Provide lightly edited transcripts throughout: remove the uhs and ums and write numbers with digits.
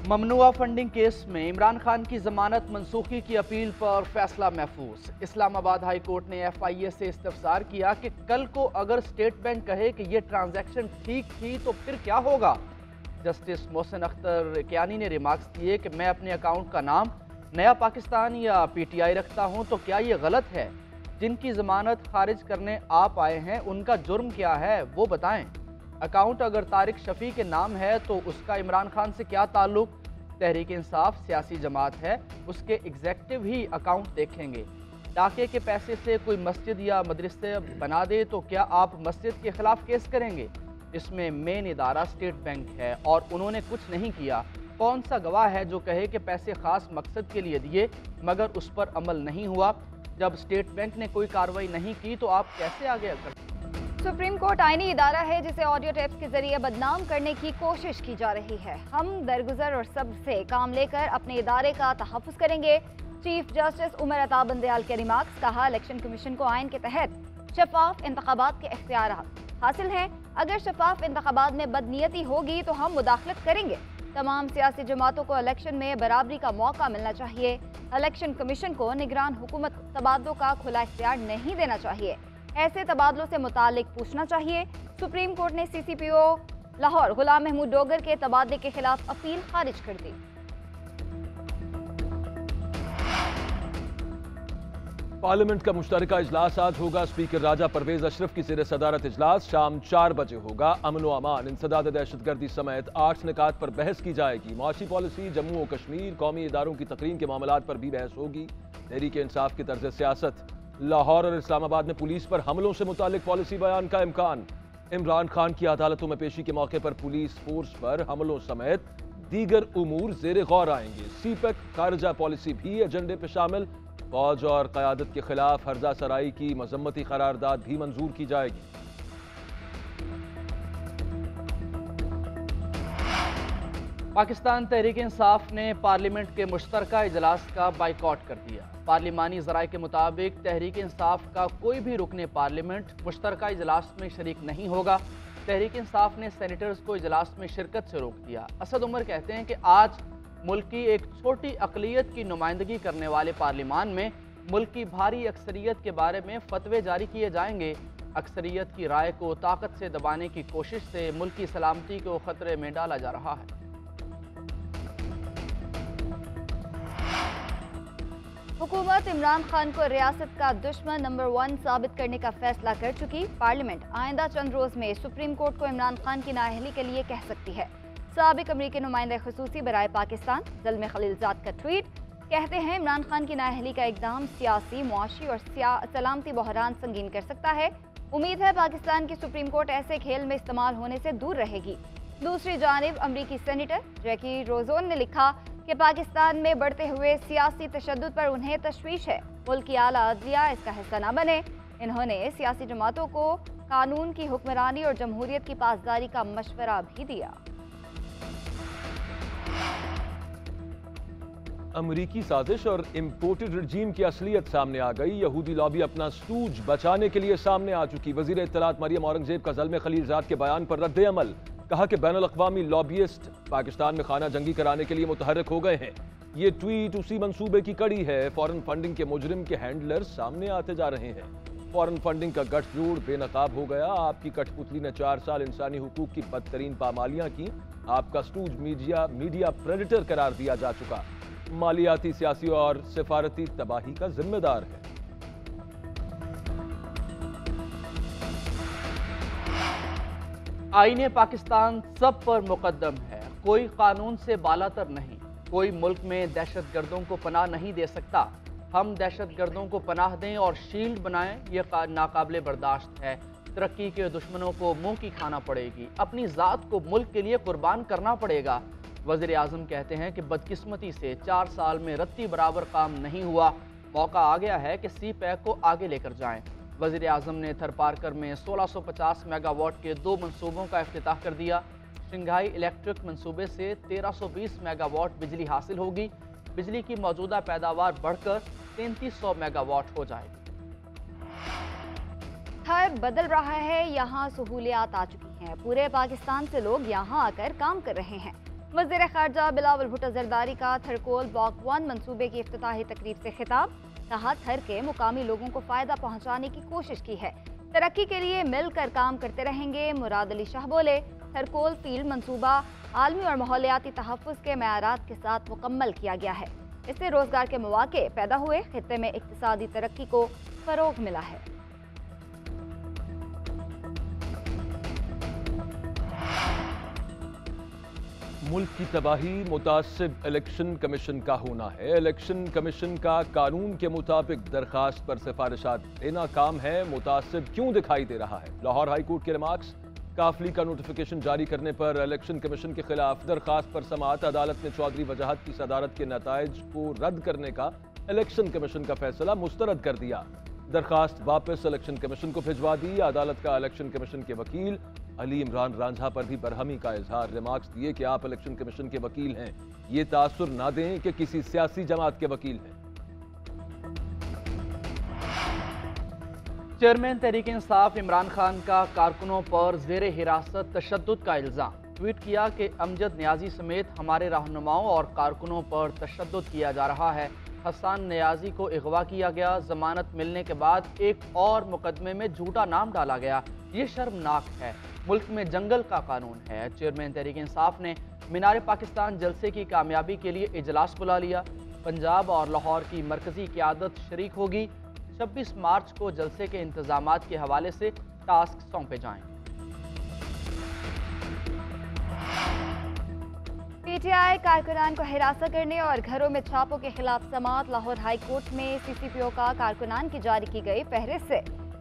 ममनुआ funding case में इमरान खान की जमानत मनसूखी की अपील पर फैसला महफूज। इस्लामाबाद हाई कोर्ट ने FIA से इस्तफसार किया कि कल को अगर स्टेट बैंक कहे कि यह ट्रांजैक्शन ठीक थी तो फिर क्या होगा। जस्टिस मोहसिन अख्तर कियानी ने रिमार्क्स दिए कि मैं अपने अकाउंट का नाम नया पाकिस्तान या PTI रखता हूं तो क्या ये गलत है। जिनकी जमानत खारिज करने आप आए हैं उनका जुर्म क्या है वो बताएं। अकाउंट अगर तारिक शफी के नाम है तो उसका इमरान खान से क्या ताल्लुक। तहरीक इंसाफ सियासी जमात है, उसके एग्जेक्टिव ही अकाउंट देखेंगे। डाके के पैसे से कोई मस्जिद या मदरसे बना दे तो क्या आप मस्जिद के खिलाफ केस करेंगे। इसमें मेन इदारा स्टेट बैंक है और उन्होंने कुछ नहीं किया। कौन सा गवाह है जो कहे कि पैसे खास मकसद के लिए दिए मगर उस पर अमल नहीं हुआ। जब स्टेट बैंक ने कोई कार्रवाई नहीं की तो आप कैसे आगे कर। सुप्रीम कोर्ट आईनी इदारा है जिसे ऑडियो टेप्स के जरिए बदनाम करने की कोशिश की जा रही है। हम दरगुजर और सब्र से काम लेकर अपने इदारे का तहफ़्फ़ुज़ करेंगे। चीफ जस्टिस उमर अता बंदयाल के रिमार्क्स। कहा, इलेक्शन कमीशन को आइन के तहत शफाफ इंतखाबात के इख्तियारात हासिल हैं। अगर शफाफ इंतखाबात में बदनीयती होगी तो हम मुदाखलत करेंगे। तमाम सियासी जमातों को इलेक्शन में बराबरी का मौका मिलना चाहिए। इलेक्शन कमीशन को निगरान हुकूमत तबादलों का खुला इख्तियार नहीं देना चाहिए। ऐसे तबादलों से मुतालिक पूछना चाहिए। सुप्रीम कोर्ट ने CCPO लाहौर गुलाम महमूद डोगर के तबादले के खिलाफ अपील खारिज कर दी। पार्लियामेंट का मुश्तरका इजलास आज होगा। स्पीकर राजा परवेज अशरफ की ज़ेर सदारत इजलास शाम 4 बजे होगा। अमन व अमान, इंसदाद दहशतगर्दी समेत 8 निकात पर बहस की जाएगी। माशी पॉलिसी, जम्मू और कश्मीर, कौमी इदारों की तकरीन के मामलात पर भी बहस होगी। तहरीक इंसाफ की तर्ज सियासत, लाहौर और इस्लामाबाद में पुलिस पर हमलों से मुतालिक पॉलिसी बयान का इम्कान। इमरान खान की अदालतों में पेशी के मौके पर पुलिस फोर्स पर हमलों समेत दीगर उमूर ज़ेर गौर आएंगे। CPEC खारजा पॉलिसी भी एजेंडे पर शामिल। फौज और क़यादत के खिलाफ हर्जा सराई की मजम्मती करारदाद भी मंजूर की जाएगी। पाकिस्तान तहरीक इंसाफ ने पार्लियामेंट के मुश्तरका इजलास का बाइकॉट कर दिया। पार्लिमानी ज़राए के मुताबिक तहरीक इंसाफ का कोई भी रुकने पार्लियामेंट मुश्तरका इजलास में शरीक नहीं होगा। तहरीक इंसाफ ने सेनेटर्स को इजलास में शिरकत से रोक दिया। असद उमर कहते हैं कि आज मुल्क की एक छोटी अक़लियत की नुमाइंदगी करने वाले पार्लिमान में मुल्क की भारी अक्सरियत के बारे में फतवे जारी किए जाएंगे। अक्सरियत की राय को ताकत से दबाने की कोशिश से मुल्क की सलामती को खतरे में डाला जा रहा है। हुकूमत इमरान खान को रियासत का दुश्मन नंबर 1 साबित करने का फैसला कर चुकी। पार्लियामेंट आइंदा चंद रोज में सुप्रीम कोर्ट को इमरान खान की नाअहली के लिए कह सकती है। साबिक अमरीकी नुमाइंदा खुसूसी बराए पाकिस्तान ज़ल्मे खलीलजाद का ट्वीट। कहते हैं, इमरान खान की नाअहली का इकदाम सियासी, मुआशी और सलामती बहरान संगीन कर सकता है। उम्मीद है पाकिस्तान की सुप्रीम कोर्ट ऐसे खेल में इस्तेमाल होने से दूर रहेगी। दूसरी जानिब अमरीकी सेनेटर जैकी रोजोन ने लिखा कि पाकिस्तान में बढ़ते हुए सियासी तशद्दुद पर उन्हें तशवीश है। मुल्क की आला अदलिया इसका हिस्सा न बने। इन्होंने सियासी जमातों को कानून की हुक्मरानी और जमहूरियत की पासदारी का मशवरा भी दिया। अमरीकी साजिश और इम्पोर्टेड रजीम की असलियत सामने आ गई। यहूदी लॉबी अपना सूज बचाने के लिए सामने आ चुकी। वजीर इत्तलात मरियम औरंगजेब का ज़ल्मे खलीलजाद के बयान पर रद्द अमल। कहा कि बैनुल अक़वामी लॉबियस्ट पाकिस्तान में खाना जंगी कराने के लिए मुतहर्रिक हो गए हैं। ये ट्वीट उसी मंसूबे की कड़ी है। फॉरेन फंडिंग के मुजरिम के हैंडलर सामने आते जा रहे हैं। फॉरेन फंडिंग का गठजोड़ बेनकाब हो गया। आपकी कठपुतली ने 4 साल इंसानी हुकूक की बदतरीन पामालियां की। आपका स्टूज मीडिया प्रेडेटर करार दिया जा चुका। मालियाती, सियासी और सिफारती तबाही का जिम्मेदार है। आईने पाकिस्तान सब पर मुकद्दम है। कोई कानून से बालातर नहीं। कोई मुल्क में दहशतगर्दों को पनाह नहीं दे सकता। हम दहशतगर्दों को पनाह दें और शील्ड बनाएं, यह नाकाबिले बर्दाश्त है। तरक्की के दुश्मनों को मुंह की खाना पड़ेगी। अपनी ज़ात को मुल्क के लिए कुर्बान करना पड़ेगा। वज़ीर आज़म कहते हैं कि बदकिस्मती से 4 साल में रत्ती बराबर काम नहीं हुआ। मौका आ गया है कि CPEC को आगे लेकर जाएं। वज़ीर आज़म ने थरपारकर में 1650 मेगावाट के 2 मनसूबों का इफ्तिताह कर दिया। शंघाई इलेक्ट्रिक मनसूबे से 1320 मेगावाट बिजली हासिल होगी। बिजली की मौजूदा पैदावार बढ़कर 3300 मेगावाट हो जाएगी। घर बदल रहा है, यहाँ सहूलियात आ चुकी हैं। पूरे पाकिस्तान से लोग यहाँ आकर काम कर रहे हैं। वज़ीर ख़ारजा बिलावल भुट्टो ज़रदारी का थरकोल ब्लॉक 1 मंसूबे की इफ्तिताही तकरीब से खिताब। कहा, थर के मुकामी लोगों को फ़ायदा पहुँचाने की कोशिश की है, तरक्की के लिए मिलकर काम करते रहेंगे। मुराद अली शाह बोले, थरकोल फील्ड मंसूबा आलमी और माहौलियाती तहफ़्फ़ुज़ के मयारात के साथ मुकम्मल किया गया है। इससे रोज़गार के मौक़े पैदा हुए, खित्ते में इक़्तिसादी तरक्की को फ़रोग़ मिला है। मुल्क की तबाही मुतासिब इलेक्शन कमीशन का होना है। इलेक्शन कमीशन का कानून के मुताबिक दरखास्त पर सिफारिशात देना काम है, मुतासिब क्यों दिखाई दे रहा है। लाहौर हाई कोर्ट के रिमार्क्स, काफली का नोटिफिकेशन जारी करने पर इलेक्शन कमीशन के खिलाफ दरखास्त पर समाअत। अदालत ने चौधरी वजाहत की सदारत के नताइज को रद्द करने का इलेक्शन कमीशन का फैसला मुस्तरद कर दिया। दरखास्त वापस इलेक्शन कमीशन को भिजवा दी। अदालत का इलेक्शन कमीशन के वकील अली इमरान रांझा पर भी बरहमी का इजहार। रिमार्क्स दिए कि आप इलेक्शन कमीशन के वकील हैं, ये तासुर ना दें कि किसी सियासी जमात के वकील हैं। चेयरमैन तहरीक इंसाफ इमरान खान का कारकुनों पर जेर हिरासत तशद्दुद का इल्ज़ाम। ट्वीट किया कि अमजद न्याजी समेत हमारे रहनुमाओं और कारकुनों पर तशद्दुद किया जा रहा है। हसन न्याजी को अगवा किया गया, जमानत मिलने के बाद एक और मुकदमे में झूठा नाम डाला गया। ये शर्मनाक है। मुल्क में जंगल का कानून है। चेयरमैन तहरीक इंसाफ ने मीनार पाकिस्तान जलसे की कामयाबी के लिए इजलास बुला लिया। पंजाब और लाहौर की मरकजी क़यादत शरीक होगी। 26 मार्च को जलसे के इंतजामात के हवाले से टास्क सौंपे जाएं। पीटीआई कारकुनान को हिरासत करने और घरों में छापों के खिलाफ समाअत। लाहौर हाई कोर्ट में सीसीपीओ का कारकुनान की जारी की गई फहरिस्त से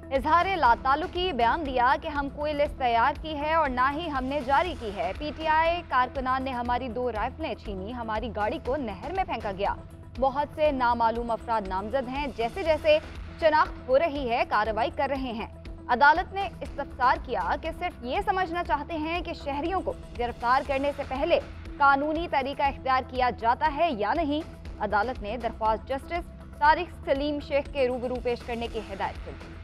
इजहार लाताल्लुकी बयान दिया कि हम कोई लिस्ट तैयार की है और ना ही हमने जारी की है। पीटीआई कारकुनान ने हमारी 2 राइफलें छीनी, हमारी गाड़ी को नहर में फेंका गया। बहुत से नामालूम अफराद नामजद हैं। जैसे जैसे शनाख्त हो रही है, कार्रवाई कर रहे हैं। अदालत ने इस्तफसार किया कि सिर्फ ये समझना चाहते हैं कि शहरियों को गिरफ्तार करने से पहले कानूनी तरीका इख्तियार किया जाता है या नहीं। अदालत ने दरख्वास्त जस्टिस तारिक सलीम शेख के रूबरू पेश करने की हिदायत कर दी।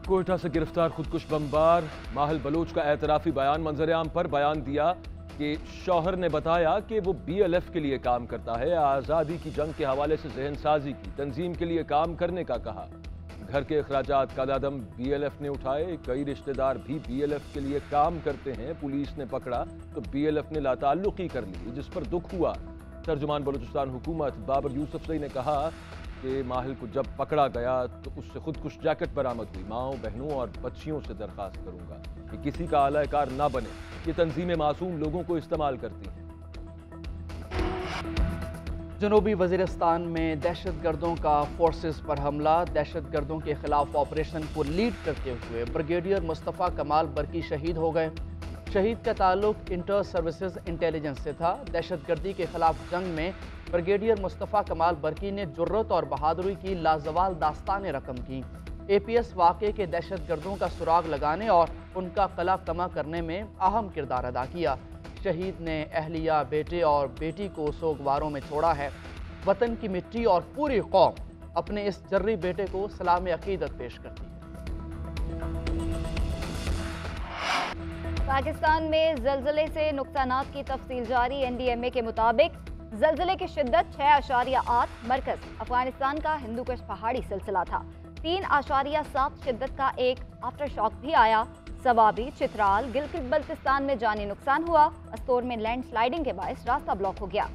कोयटा से गिरफ्तार खुदकुश बमबार माहिल बलोच का एतराफी बयान। मंजर-ए-आम पर बयान दिया कि शौहर ने बताया कि वो BLF के लिए काम करता है। आज़ादी की जंग के हवाले से जहन साजी की, तंजीम के लिए काम करने का कहा। घर के अखराजात का लादम BLF ने उठाए। कई रिश्तेदार भी BLF के लिए काम करते हैं। पुलिस ने पकड़ा तो BLF ने लाताल्लुकी कर ली, जिस पर दुख हुआ। तर्जुमान बलूचिस्तान हुकूमत बाबर यूसुफजई ने कहा कि माहिल को जब पकड़ा गया तो उससे खुदकुश जैकेट बरामद हुई। माओं, बहनों और बच्चियों से दरखास्त करूंगा कि किसी का आलाकार ना बने। ये तंजीमें मासूम लोगों को इस्तेमाल करती हैं। जनूबी वज़ीरिस्तान में दहशतगर्दों का फोर्सेस पर हमला। दहशतगर्दों के खिलाफ ऑपरेशन को लीड करते हुए ब्रिगेडियर मुस्तफ़ा कमाल बरकी शहीद हो गए। शहीद का ताल्लुक इंटर सर्विसेज इंटेलिजेंस से था। दहशतगर्दी के खिलाफ जंग में ब्रिगेडियर मुस्तफ़ा कमाल बरकी ने जुर्रत और बहादुरी की लाजवाल दास्तान रकम की। APS वाक़े के दहशतगर्दों का सुराग लगाने और उनका कला कमा करने में अहम किरदार अदा किया। शहीद ने अहलिया, बेटे और बेटी को सोगवारों में छोड़ा है। वतन की मिट्टी और पूरी कौम अपने इस जर्री बेटे को सलाम अकीदत पेश करती है। पाकिस्तान में जल्जले से नुकसानात की तफसील जारी। NDMA के मुताबिक जल्जले की शिद्दत 6.8। मरकज अफगानिस्तान का हिंदुकुश पहाड़ी सिलसिला था। 3.7 शिद्दत का एक आफ्टर शॉक भी आया। सवाबी, चित्राल, गिलगित बल्तिस्तान में जानी नुकसान हुआ। अस्तोर में लैंडस्लाइडिंग के बायस रास्ता ब्लॉक हो गया।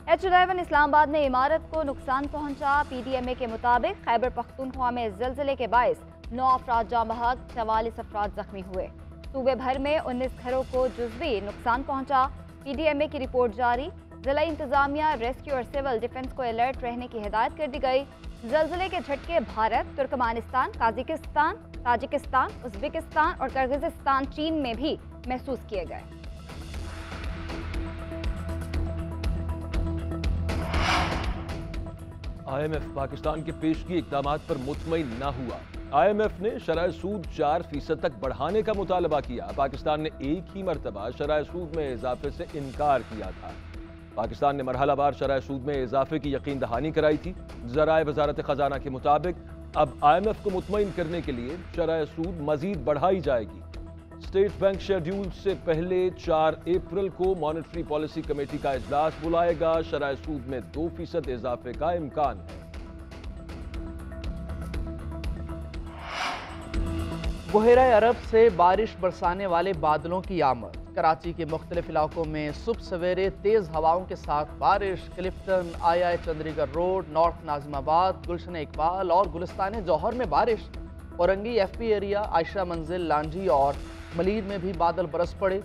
H11 इस्लामाबाद में इमारत को नुकसान पहुंचा। PDMA के मुताबिक खैबर पख्तूनख्वा में जल्जले के बायस 9 अफराद जाँ बहक, 44 अफराद जख्मी हुए। सूबे भर में 19 घरों को जुज़वी नुकसान पहुंचा। PDMA की रिपोर्ट जारी। जिला इंतजामिया, रेस्क्यू और सिविल डिफेंस को अलर्ट रहने की हिदायत कर दी गई। जल्जले के झटके भारत, तुर्कमानिस्तान, काजिकिस्तान, ताजिकिस्तान, उज़्बेकिस्तान और किर्गिज़स्तान, चीन में भी महसूस किए गए। IMF पाकिस्तान के पेशगी इक़दामात पर मुतमईन ना हुआ। IMF ने शरह सूद 4% तक बढ़ाने का मुतालबा किया। पाकिस्तान ने एक ही मरतबा शरह सूद में इजाफे से इनकार किया था। पाकिस्तान ने मरहलावार शरह सूद में इजाफे की यकीन दहानी कराई थी। ज़राए वजारत खजाना के मुताबिक अब IMF को मुतमईन करने के लिए शरह सूद मजीद बढ़ाई जाएगी। स्टेट बैंक शेड्यूल से पहले 4 अप्रैल को मॉनेटरी पॉलिसी कमेटी का इजलास बुलाएगा। शरह सूद में 2% इजाफे का इम्कान है। बहेरा अरब से बारिश बरसाने वाले बादलों की आमद। कराची के मुख्तलिफ इलाकों में सुबह सवेरे तेज हवाओं के साथ बारिश। क्लिफ्टन, आई चंद्रीगढ़ रोड, नॉर्थ नाजिमाबाद, गुलशन इकबाल और गुलिस्तान जौहर में बारिश। औरंगी FP एरिया, आयशा मंजिल, लांजी और मलीर में भी बादल बरस पड़े।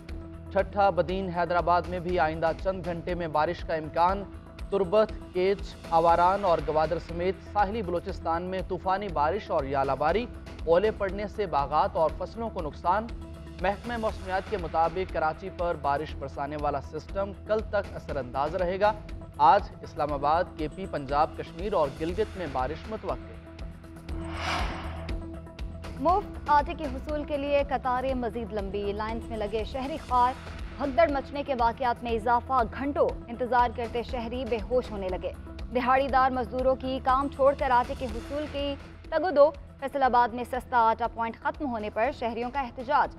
छठा, बदीन, हैदराबाद में भी आइंदा चंद घंटे में बारिश का इम्कान। तुरबत, केच, आवारान और गवादर समेत साहिली बलोचिस्तान में तूफानी बारिश और यालाबारी। ओले पड़ने से बागात और फसलों को नुकसान। महकमा मौसमियात के मुताबिक कराची पर बारिश बरसाने वाला सिस्टम कल तक असरअंदाज रहेगा। आज इस्लामाबाद, KP, पंजाब, कश्मीर और गिलगित में बारिश मुतवक्किल। मुफ्त आटे के हुसूल के लिए कतारें मजीद लंबी। लाइन्स में लगे शहरी खार। भगदड़ मचने के वाकयात में इजाफा। घंटों इंतजार करते शहरी बेहोश होने लगे। दिहाड़ीदार मजदूरों की काम छोड़कर आटे के हुसूल की तगदो। फैसलाबाद में सस्ता आटा पॉइंट खत्म होने पर शहरियों का एहतजाज।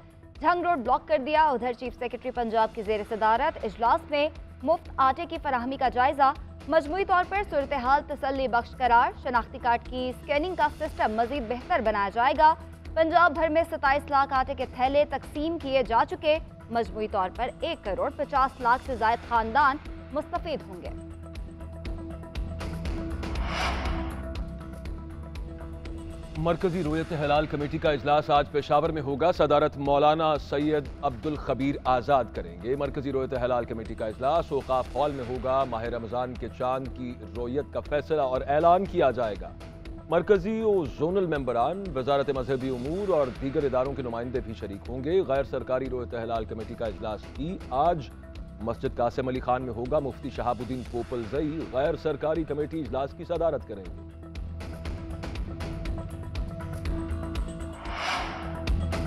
झंग रोड ब्लॉक कर दिया। उधर चीफ सेक्रेटरी पंजाब की जेर सदारत इजलास में मुफ्त आटे की फराहमी का जायजा। मजमूई तौर पर सूरत हाल तसल्ली बख्श करार। शनाख्ती कार्ड की स्कैनिंग का सिस्टम मजीद बेहतर बनाया जाएगा। पंजाब भर में 27 लाख आटे के थैले तकसीम किए जा चुके। मजमूई तौर पर 1 करोड़ 50 लाख से ज्यादा खानदान मुस्तफीद होंगे। मरकजी रोयत हलाल कमेटी का इजलास आज पेशावर में होगा। सदारत मौलाना सैयद अब्दुल खबीर आज़ाद करेंगे। मरकजी रोयत हलाल कमेटी का इजलास औकाफ हॉल में होगा। माह रमज़ान के चांद की रोयत का फैसला और ऐलान किया जाएगा। मरकजी और जोनल मेंबरान, वजारत मजहबी उमूर और दीगर इदारों के नुमाइंदे भी शरीक होंगे। गैर सरकारी रोयत हलाल कमेटी का इजलास भी आज मस्जिद कासिम अली खान में होगा। मुफ्ती शहाबुद्दीन पोपलजई गैर सरकारी कमेटी इजलास की सदारत करेंगे।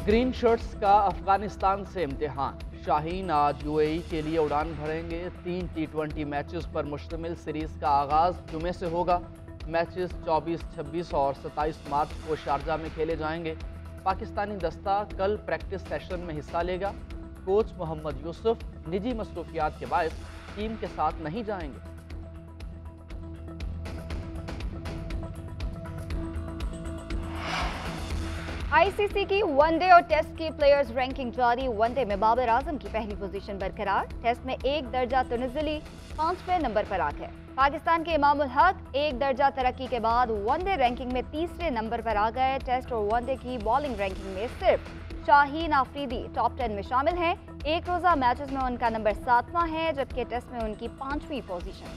ग्रीन शर्ट्स का अफगानिस्तान से इम्तिहान। शाहीन आज UAE के लिए उड़ान भरेंगे। 3 T20 मैचेस पर मुश्तमिल सीरीज का आगाज जुमे से होगा। मैचेस 24, 26 और 27 मार्च को शारजा में खेले जाएंगे। पाकिस्तानी दस्ता कल प्रैक्टिस सेशन में हिस्सा लेगा। कोच मोहम्मद यूसुफ निजी मसरूफियात के बायस टीम के साथ नहीं जाएंगे। ICC की वनडे और टेस्ट की प्लेयर्स रैंकिंग जारी। वनडे में बाबर आजम की पहली पोजीशन बरकरार। टेस्ट में 1 दर्जा तुनिज़ली 5वें नंबर पर आ गए। पाकिस्तान के इमामुल हक 1 दर्जा तरक्की के बाद वनडे रैंकिंग में 3रे नंबर पर आ गए। टेस्ट और वनडे की बॉलिंग रैंकिंग में सिर्फ शाहीन आफरीदी टॉप 10 में शामिल हैं। एक रोज़ा मैचेस में उनका नंबर 7वां है, जबकि टेस्ट में उनकी 5वीं पोजीशन।